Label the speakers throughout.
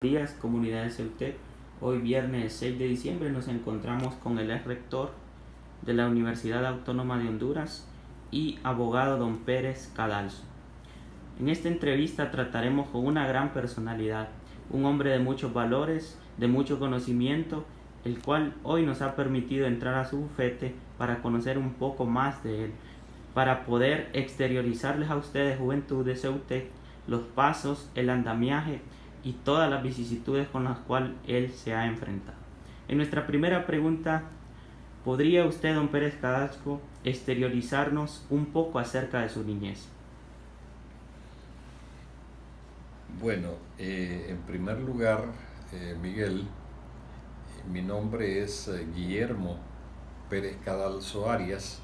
Speaker 1: Días, comunidad de Ceutec. Hoy viernes 6 de diciembre nos encontramos con el ex rector de la Universidad Autónoma de Honduras y abogado don Pérez Cadalso. En esta entrevista trataremos con una gran personalidad, un hombre de muchos valores, de mucho conocimiento, el cual hoy nos ha permitido entrar a su bufete para conocer un poco más de él, para poder exteriorizarles a ustedes, juventud de Ceutec, los pasos, el andamiaje y todas las vicisitudes con las cuales él se ha enfrentado. En nuestra primera pregunta, ¿podría usted, don Pérez Cadalso, exteriorizarnos un poco acerca de su niñez?
Speaker 2: Bueno, en primer lugar, Miguel, mi nombre es Guillermo Pérez Cadalso Arias,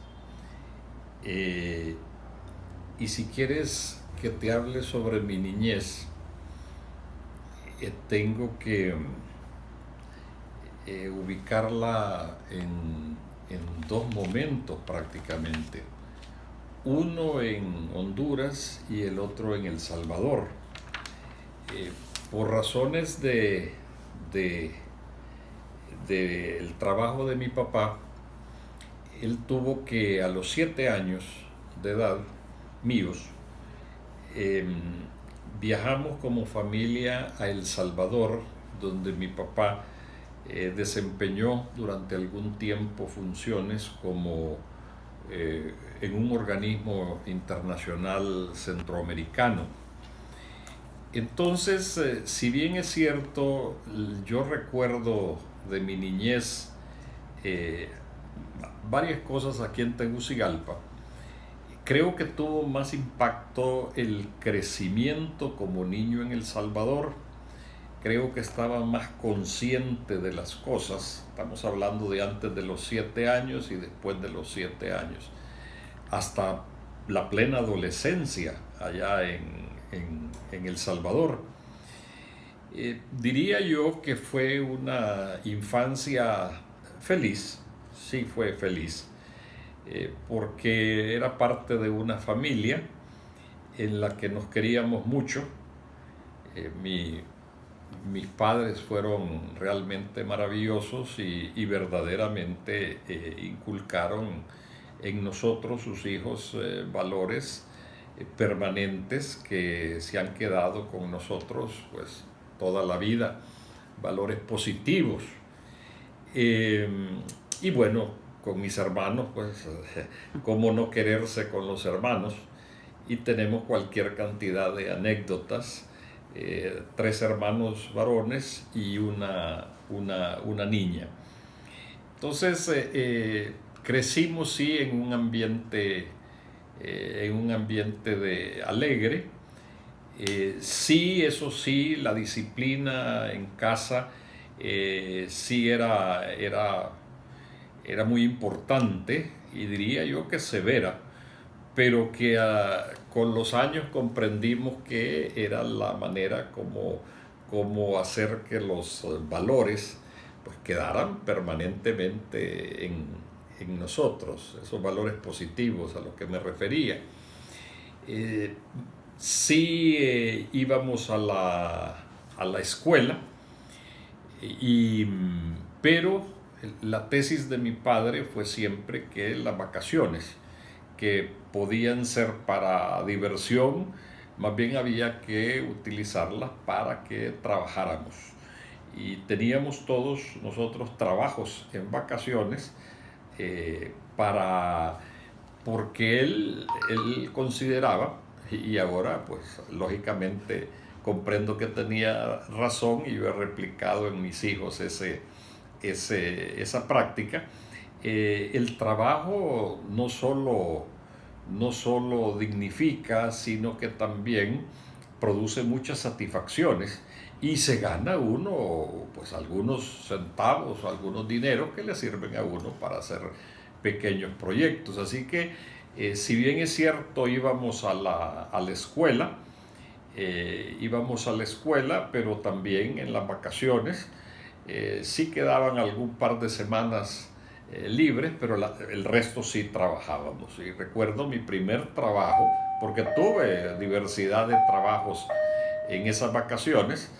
Speaker 2: eh, y si quieres que te hable sobre mi niñez, tengo que ubicarla en dos momentos prácticamente, uno en Honduras y el otro en El Salvador. Eh, por razones de, del trabajo de mi papá, él tuvo que a los 7 años de edad míos, eh, viajamos como familia a El Salvador, donde mi papá desempeñó durante algún tiempo funciones como en un organismo internacional centroamericano. Entonces, si bien es cierto, yo recuerdo de mi niñez eh, varias cosas aquí en Tegucigalpa, creo que tuvo más impacto el crecimiento como niño en El Salvador. Creo que estaba más consciente de las cosas. Estamos hablando de antes de los 7 años y después de los 7 años. Hasta la plena adolescencia allá en El Salvador. Diría yo que fue una infancia feliz, sí fue feliz, porque era parte de una familia en la que nos queríamos mucho. Eh, mi, Mis padres fueron realmente maravillosos y verdaderamente inculcaron en nosotros, sus hijos, valores permanentes que se han quedado con nosotros pues toda la vida, valores positivos. Eh, y bueno, con mis hermanos, pues, cómo no quererse con los hermanos. Y tenemos cualquier cantidad de anécdotas. Tres hermanos varones y una niña. Entonces, crecimos sí en un ambiente de alegre. Sí, eso sí, la disciplina en casa sí era muy importante y diría yo que severa, pero que con los años comprendimos que era la manera como hacer que los valores pues quedaran permanentemente en nosotros, esos valores positivos a los que me refería. Eh, sí, íbamos a la escuela, y, pero la tesis de mi padre fue siempre que las vacaciones, que podían ser para diversión, más bien había que utilizarlas para que trabajáramos. Y teníamos todos nosotros trabajos en vacaciones, para porque él consideraba, y ahora pues lógicamente comprendo que tenía razón y yo he replicado en mis hijos esa práctica. El trabajo no solo dignifica, sino que también produce muchas satisfacciones y se gana uno pues algunos centavos, algunos dineros que le sirven a uno para hacer pequeños proyectos. Así que si bien es cierto a la escuela, íbamos a la escuela, pero también en las vacaciones sí quedaban algún par de semanas libres, pero el resto sí trabajábamos. Y recuerdo mi primer trabajo, porque tuve diversidad de trabajos en esas vacaciones.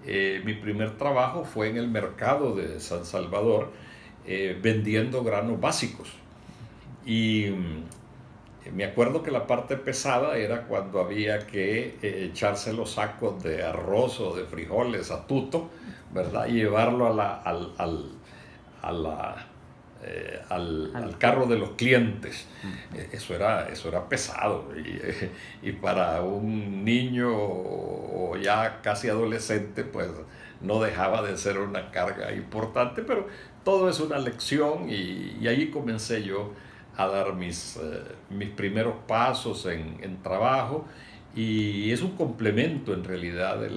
Speaker 2: Mi primer trabajo fue en el mercado de San Salvador, vendiendo granos básicos. Y me acuerdo que la parte pesada era cuando había que echarse los sacos de arroz o de frijoles a tuto, ¿verdad? Y llevarlo a la, al carro de los clientes. Eso era pesado. Y para un niño o ya casi adolescente, pues no dejaba de ser una carga importante, pero todo es una lección y ahí comencé yo a dar mis primeros pasos en trabajo, y es un complemento en realidad de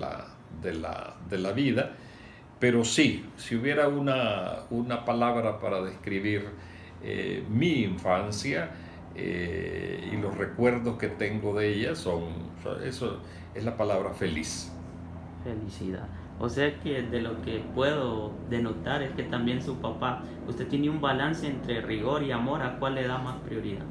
Speaker 2: la vida. Pero sí, si hubiera una palabra para describir mi infancia y los recuerdos que tengo de ella, eso es la palabra feliz.
Speaker 1: Felicidad. O sea que de lo que puedo denotar es que también su papá, usted tiene un balance entre rigor y amor, ¿a cuál le da más prioridad?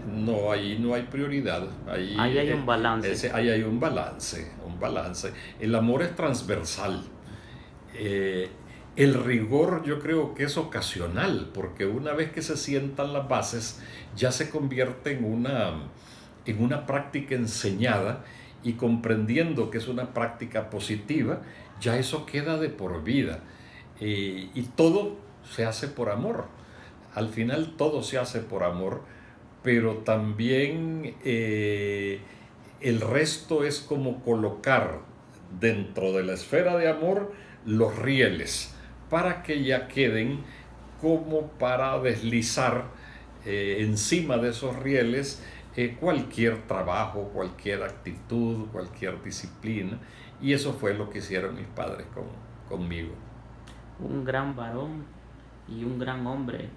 Speaker 2: No, ahí no hay prioridad. Ahí
Speaker 1: Hay un balance.
Speaker 2: ahí hay un balance, un balance. El amor es transversal. Eh, el rigor yo creo que es ocasional, porque una vez que se sientan las bases, ya se convierte en una práctica enseñada, y comprendiendo que es una práctica positiva, ya eso queda de por vida. Y todo se hace por amor. Al final todo se hace por amor, pero también el resto es como colocar dentro de la esfera de amor los rieles para que ya queden como para deslizar encima de esos rieles cualquier trabajo, cualquier actitud, cualquier disciplina. Y eso fue lo que hicieron mis padres conmigo.
Speaker 1: Un gran varón y un gran hombre.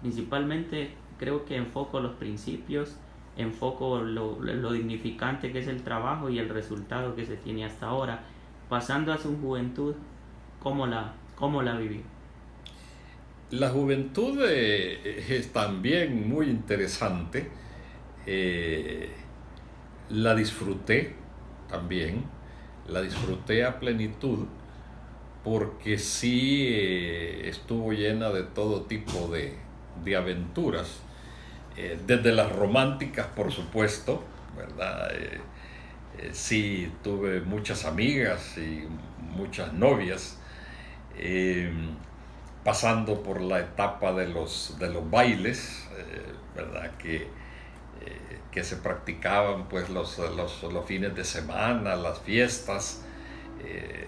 Speaker 1: Principalmente creo que enfoco los principios, enfoco lo dignificante que es el trabajo y el resultado que se tiene hasta ahora. Pasando a su juventud, cómo la vivió?
Speaker 2: La juventud es también muy interesante. Eh, la disfruté también, la disfruté a plenitud, porque sí estuvo llena de todo tipo de aventuras, desde las románticas, por supuesto, ¿verdad? Sí, tuve muchas amigas y muchas novias, eh, pasando por la etapa de los bailes, ¿verdad? Que se practicaban pues los fines de semana, las fiestas. eh,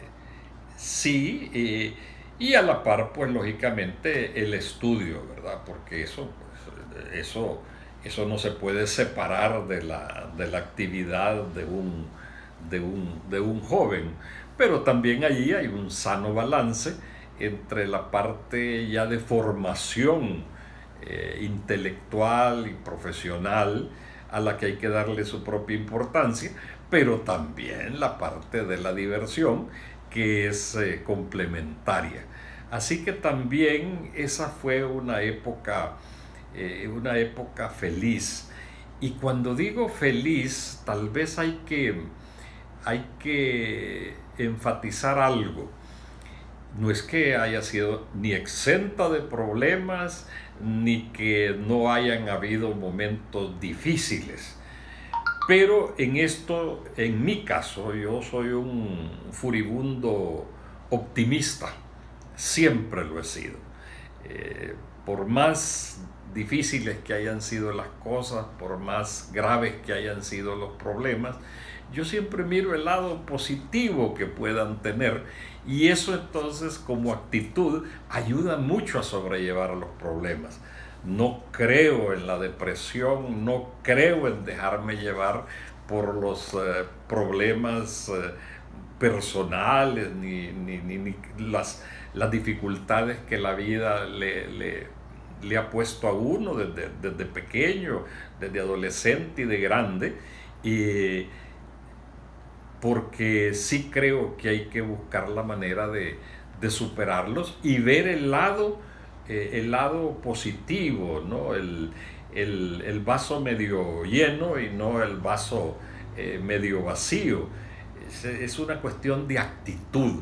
Speaker 2: sí, y a la par pues lógicamente el estudio, ¿verdad? Porque eso no se puede separar de la actividad de un joven. Pero también allí hay un sano balance entre la parte ya de formación intelectual y profesional, a la que hay que darle su propia importancia, pero también la parte de la diversión, que es complementaria. Así que también esa fue una época feliz. Y cuando digo feliz, tal vez hay que enfatizar algo. No es que haya sido ni exenta de problemas, ni que no hayan habido momentos difíciles. Pero en mi caso, yo soy un furibundo optimista. Siempre lo he sido. Por más difíciles que hayan sido las cosas, por más graves que hayan sido los problemas, yo siempre miro el lado positivo que puedan tener, y eso entonces como actitud ayuda mucho a sobrellevar los problemas. No creo en la depresión, no creo en dejarme llevar por los problemas personales, ni las dificultades que la vida le ha puesto a uno desde pequeño, desde adolescente y de grande. Y porque sí creo que hay que buscar la manera de superarlos y ver el lado positivo, ¿no? El vaso medio lleno y no el vaso medio vacío. Es una cuestión de actitud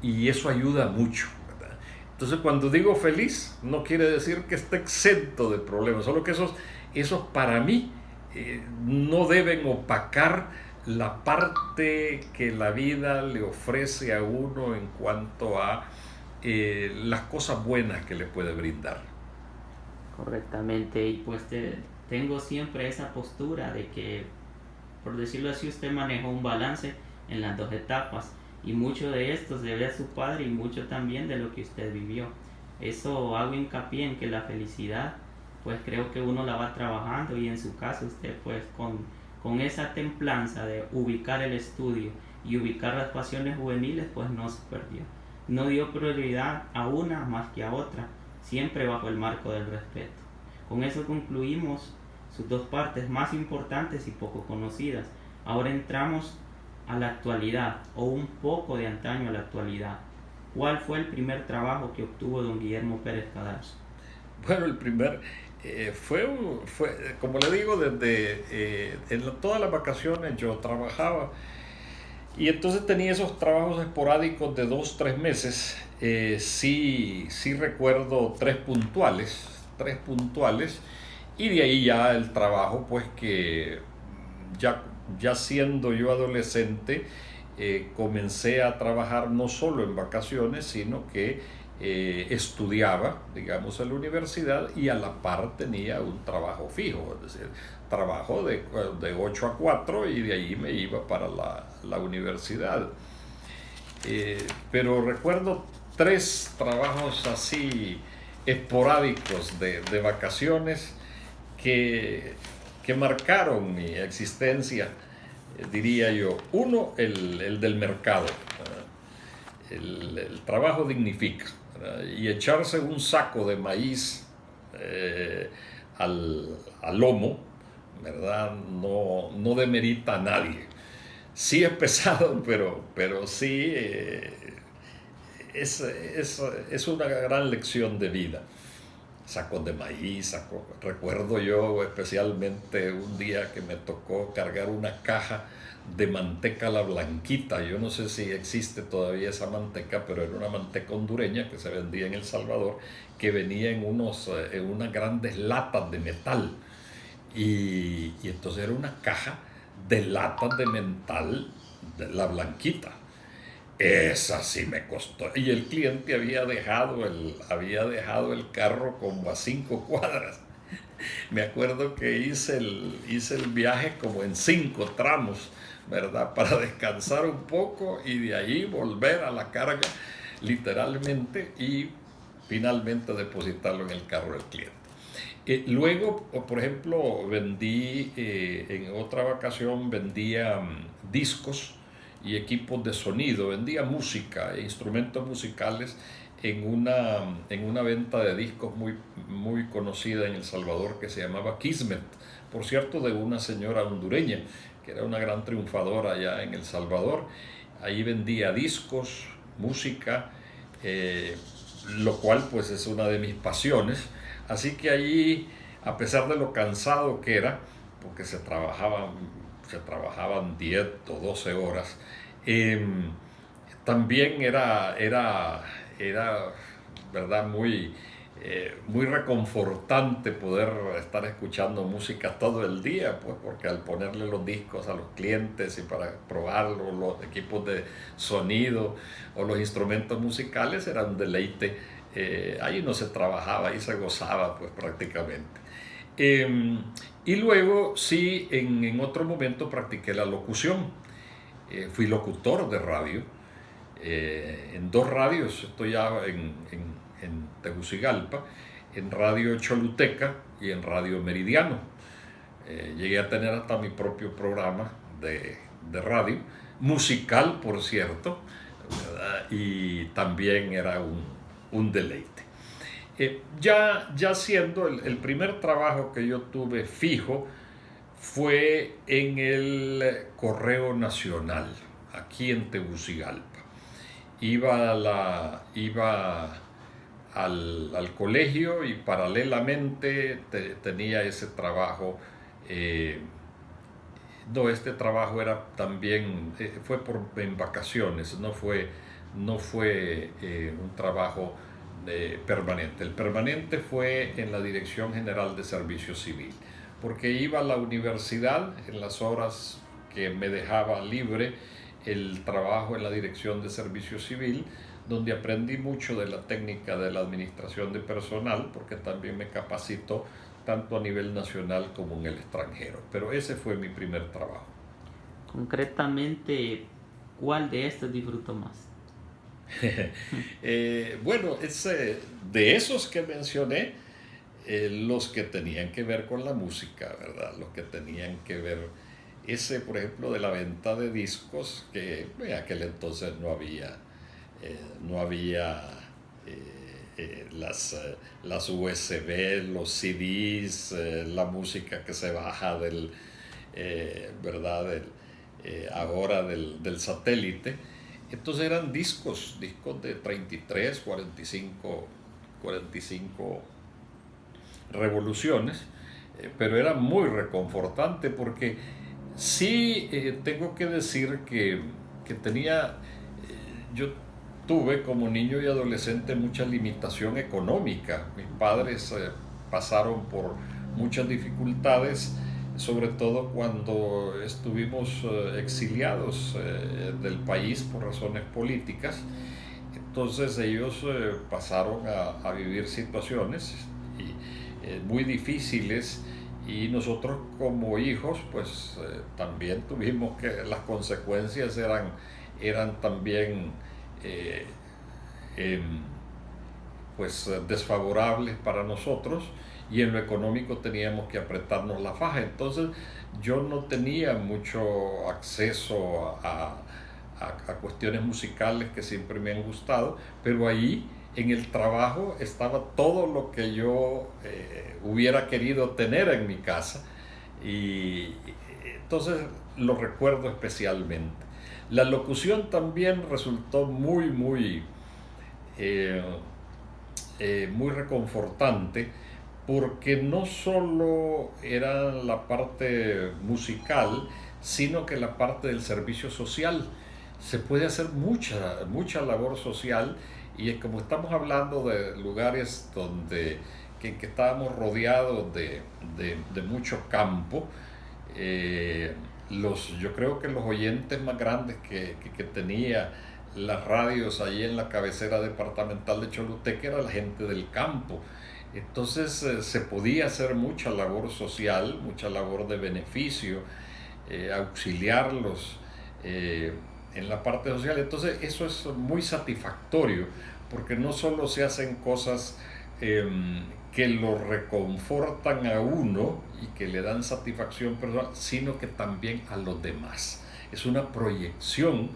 Speaker 2: y eso ayuda mucho, ¿verdad? Entonces, cuando digo feliz, no quiere decir que esté exento de problemas, solo que esos para mí no deben opacar la parte que la vida le ofrece a uno en cuanto a las cosas buenas que le puede brindar.
Speaker 1: Correctamente, y pues tengo siempre esa postura de que, por decirlo así, usted manejó un balance en las dos etapas y mucho de esto se debe a su padre y mucho también de lo que usted vivió. Eso hago hincapié en que la felicidad, pues creo que uno la va trabajando, y en su caso usted pues con esa templanza de ubicar el estudio y ubicar las pasiones juveniles, pues no se perdió. No dio prioridad a una más que a otra, siempre bajo el marco del respeto. Con eso concluimos sus dos partes más importantes y poco conocidas. Ahora entramos a la actualidad, o un poco de antaño a la actualidad. ¿Cuál fue el primer trabajo que obtuvo don Guillermo Pérez Cadalso?
Speaker 2: Bueno, el primer fue, como le digo, desde todas las vacaciones yo trabajaba y entonces tenía esos trabajos esporádicos de 2, 3 meses. Sí recuerdo tres puntuales, y de ahí ya el trabajo, pues que ya siendo yo adolescente, comencé a trabajar no solo en vacaciones, sino que estudiaba, digamos, en la universidad, y a la par tenía un trabajo fijo, es decir, trabajo de 8 a 4, y de ahí me iba para la universidad. Pero recuerdo 3 trabajos así esporádicos de vacaciones que marcaron mi existencia, diría yo. Uno, el del mercado. El trabajo dignifica, ¿verdad? Y echarse un saco de maíz al lomo, ¿verdad? No demerita a nadie. Sí es pesado, pero sí es una gran lección de vida. Sacos de maíz, recuerdo yo especialmente un día que me tocó cargar una caja de manteca la blanquita. Yo no sé si existe todavía esa manteca, pero era una manteca hondureña que se vendía en El Salvador, que venía en unas grandes latas de metal. Y entonces era una caja de latas de metal de la blanquita. Esa sí me costó. Y el cliente había dejado el carro como a 5 cuadras. Me acuerdo que hice el viaje como en 5 tramos, ¿verdad? Para descansar un poco y de ahí volver a la carga, literalmente, y finalmente depositarlo en el carro del cliente. Luego, por ejemplo, en otra vacación vendía discos y equipos de sonido, vendía música e instrumentos musicales en una venta de discos muy, muy conocida en El Salvador, que se llamaba Kismet, por cierto, de una señora hondureña, que era una gran triunfadora allá en El Salvador. Ahí vendía discos, música, lo cual pues es una de mis pasiones. Así que allí, a pesar de lo cansado que era, porque se trabajaban 10 o 12 horas, también era, ¿verdad? Muy reconfortante poder estar escuchando música todo el día, pues, porque al ponerle los discos a los clientes y para probarlos, los equipos de sonido o los instrumentos musicales, era un deleite. Ahí no se trabajaba, ahí se gozaba, pues, prácticamente. Y luego sí, en otro momento practiqué la locución. Fui locutor de radio en 2 radios. Estoy ya en Tegucigalpa, en Radio Choluteca y en Radio Meridiano. Llegué a tener hasta mi propio programa de radio, musical, por cierto, ¿verdad? Y también era un deleite. Ya siendo el primer trabajo que yo tuve fijo fue en el Correo Nacional, aquí en Tegucigalpa. Iba al colegio y paralelamente tenía ese trabajo No, este trabajo era también, fue en vacaciones, no fue un trabajo permanente. El permanente fue en la Dirección General de Servicio Civil, porque iba a la universidad en las horas que me dejaba libre el trabajo en la Dirección de Servicio Civil, donde aprendí mucho de la técnica de la administración de personal, porque también me capacitó tanto a nivel nacional como en el extranjero. Pero ese fue mi primer trabajo.
Speaker 1: Concretamente, ¿cuál de estos disfruto más?
Speaker 2: Bueno, de esos que mencioné, los que tenían que ver con la música, ¿verdad? Los que tenían que ver, ese por ejemplo de la venta de discos, que en aquel entonces no había las USB, los CDs, la música que se baja ¿verdad? Ahora del satélite. Entonces eran discos de 33, 45 revoluciones, pero era muy reconfortante porque sí, tengo que decir que yo tuve como niño y adolescente mucha limitación económica. Mis padres pasaron por muchas dificultades, sobre todo cuando estuvimos exiliados del país por razones políticas. Entonces ellos pasaron a vivir situaciones muy difíciles, y nosotros como hijos pues también tuvimos que, las consecuencias eran también eh, em, pues desfavorables para nosotros, y en lo económico teníamos que apretarnos la faja. Entonces yo no tenía mucho acceso a cuestiones musicales que siempre me han gustado, pero ahí en el trabajo estaba todo lo que yo hubiera querido tener en mi casa, y entonces lo recuerdo especialmente. La locución también resultó eh, muy reconfortante, porque no solo era la parte musical, sino que la parte del servicio social. Se puede hacer mucha labor social, y es como estamos hablando de lugares que estábamos rodeados de mucho campo. Yo creo que los oyentes más grandes que tenía las radios allí en la cabecera departamental de Choluteca era la gente del campo. Entonces se podía hacer mucha labor social, mucha labor de beneficio, auxiliarlos en la parte social. Entonces eso es muy satisfactorio, porque no solo se hacen cosas que lo reconfortan a uno y que le dan satisfacción personal, sino que también a los demás. Es una proyección,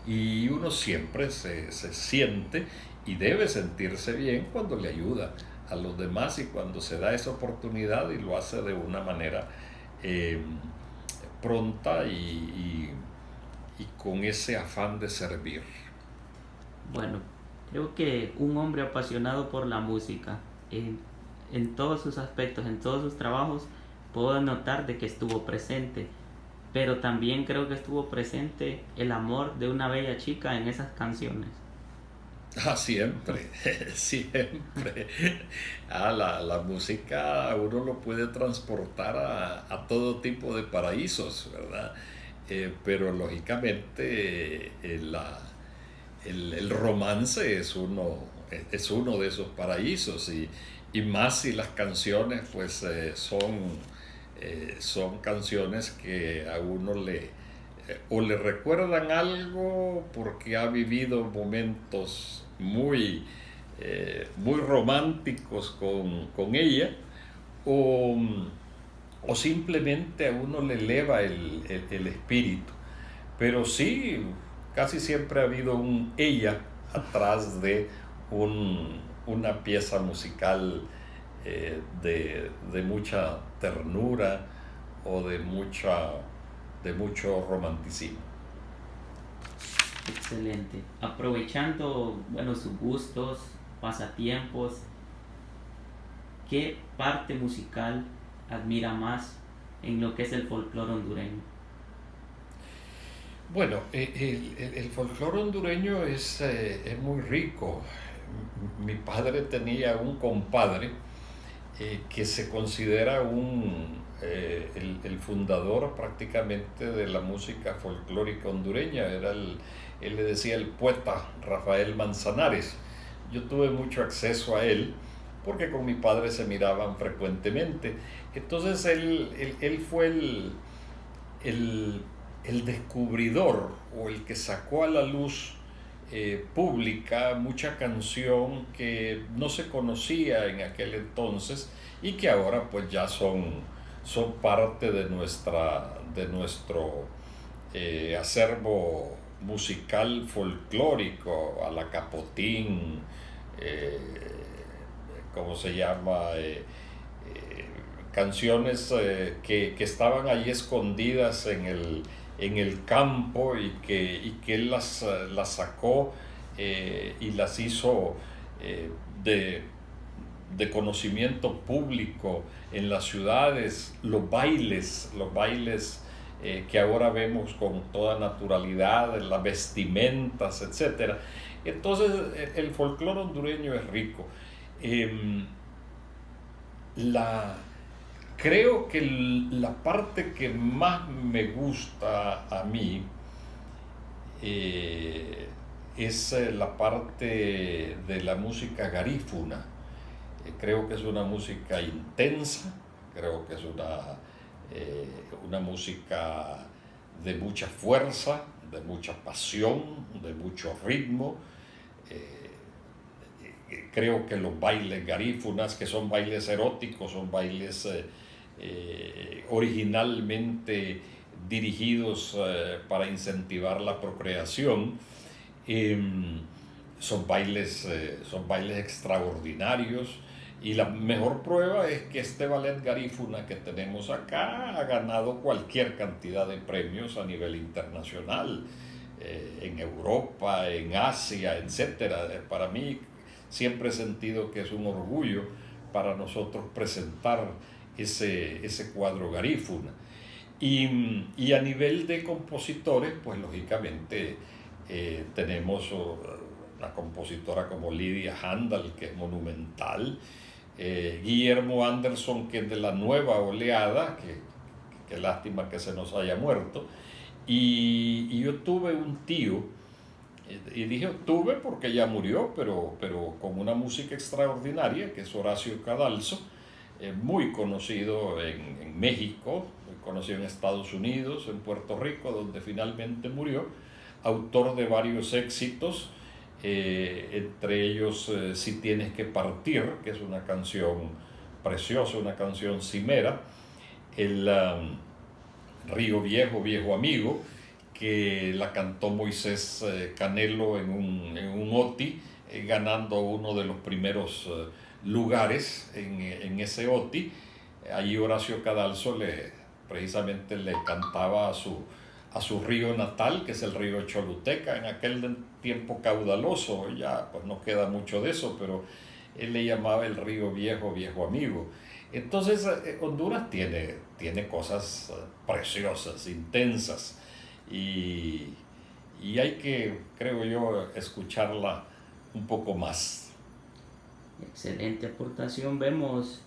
Speaker 2: y uno siempre se siente y debe sentirse bien cuando le ayuda a los demás, y cuando se da esa oportunidad y lo hace de una manera eh, pronta y con ese afán de servir.
Speaker 1: Bueno, creo que un hombre apasionado por la música, en todos sus aspectos, en todos sus trabajos, puedo notar de que estuvo presente, pero también creo que estuvo presente el amor de una bella chica en esas canciones.
Speaker 2: Siempre, siempre. La música uno lo puede transportar a todo tipo de paraísos, ¿verdad? Pero lógicamente el romance es uno de esos paraísos, y más si las canciones pues son canciones que a uno o le recuerdan algo porque ha vivido momentos muy románticos con ella, o, o simplemente a uno le eleva el espíritu. Pero sí, casi siempre ha habido un ella atrás de una pieza musical de mucha ternura, o de mucho romanticismo.
Speaker 1: Excelente. Aprovechando, bueno, sus gustos, pasatiempos, ¿qué parte musical admira más en lo que es el folclore hondureño?
Speaker 2: Bueno, el folclore hondureño es muy rico. Mi padre tenía un compadre que se considera el fundador prácticamente de la música folclórica hondureña. Él le decía el poeta Rafael Manzanares. Yo tuve mucho acceso a él porque con mi padre se miraban frecuentemente. Entonces él fue el, el descubridor o el que sacó a la luz pública mucha canción que no se conocía en aquel entonces y que ahora pues ya son parte de nuestro acervo musical folclórico, a la Capotín, eh, ¿cómo se llama? Canciones que estaban ahí escondidas en el campo y que él las sacó y las hizo de, de conocimiento público en las ciudades, los bailes que ahora vemos con toda naturalidad, las vestimentas, etcétera. Entonces el folclore hondureño es rico. Eh, la, Creo que la parte que más me gusta a mí eh, es la parte de la música garífuna. Creo que es una música intensa, creo que es una música de mucha fuerza, de mucha pasión, de mucho ritmo. Eh, Creo que los bailes garífunas, que son bailes eróticos, son bailes originalmente dirigidos para incentivar la procreación, eh, son bailes extraordinarios. Y la mejor prueba es que este ballet garífuna que tenemos acá ha ganado cualquier cantidad de premios a nivel internacional, en Europa, en Asia, etcétera. Para mí siempre he sentido que es un orgullo para nosotros presentar ese cuadro garífuna. Y a nivel de compositores, pues lógicamente tenemos una compositora como Lydia Handal, que es monumental, Guillermo Anderson, que es de la nueva oleada, que lástima que se nos haya muerto, y yo tuve un tío, y dije tuve porque ya murió, pero con una música extraordinaria, que es Horacio Cadalso, muy conocido en México, muy conocido en Estados Unidos, en Puerto Rico, donde finalmente murió, autor de varios éxitos, entre ellos Si tienes que partir, que es una canción preciosa, una canción cimera, el Río Viejo, Viejo Amigo, que la cantó Moisés Canelo en un OTI, ganando uno de los primeros lugares en ese OTI. Allí Horacio Cadalso precisamente le cantaba a su río natal, que es el río Choluteca, en aquel tiempo caudaloso, ya pues no queda mucho de eso, pero él le llamaba el río Viejo, Viejo Amigo. Entonces Honduras tiene cosas preciosas, intensas, y, y hay que, creo yo, escucharla un poco más.
Speaker 1: Excelente aportación. Vemos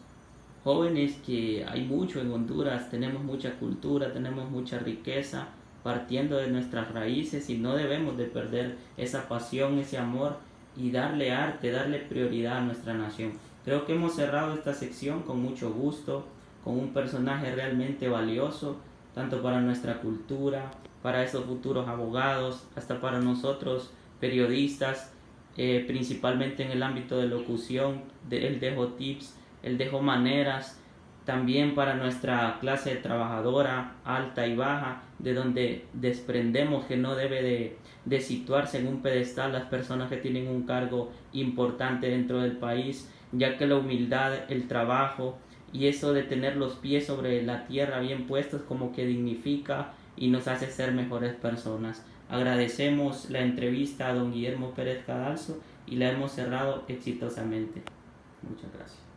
Speaker 1: jóvenes que hay mucho en Honduras, tenemos mucha cultura, tenemos mucha riqueza, partiendo de nuestras raíces y no debemos de perder esa pasión, ese amor y darle arte, darle prioridad a nuestra nación. Creo que hemos cerrado esta sección con mucho gusto, con un personaje realmente valioso, tanto para nuestra cultura, para esos futuros abogados, hasta para nosotros periodistas, principalmente en el ámbito de locución. Él dejó tips, él dejó maneras, también para nuestra clase trabajadora alta y baja, de donde desprendemos que no debe de situarse en un pedestal las personas que tienen un cargo importante dentro del país, ya que la humildad, el trabajo y eso de tener los pies sobre la tierra bien puestos como que dignifica y nos hace ser mejores personas. Agradecemos la entrevista a don Guillermo Pérez Cadalso y la hemos cerrado exitosamente. Muchas gracias.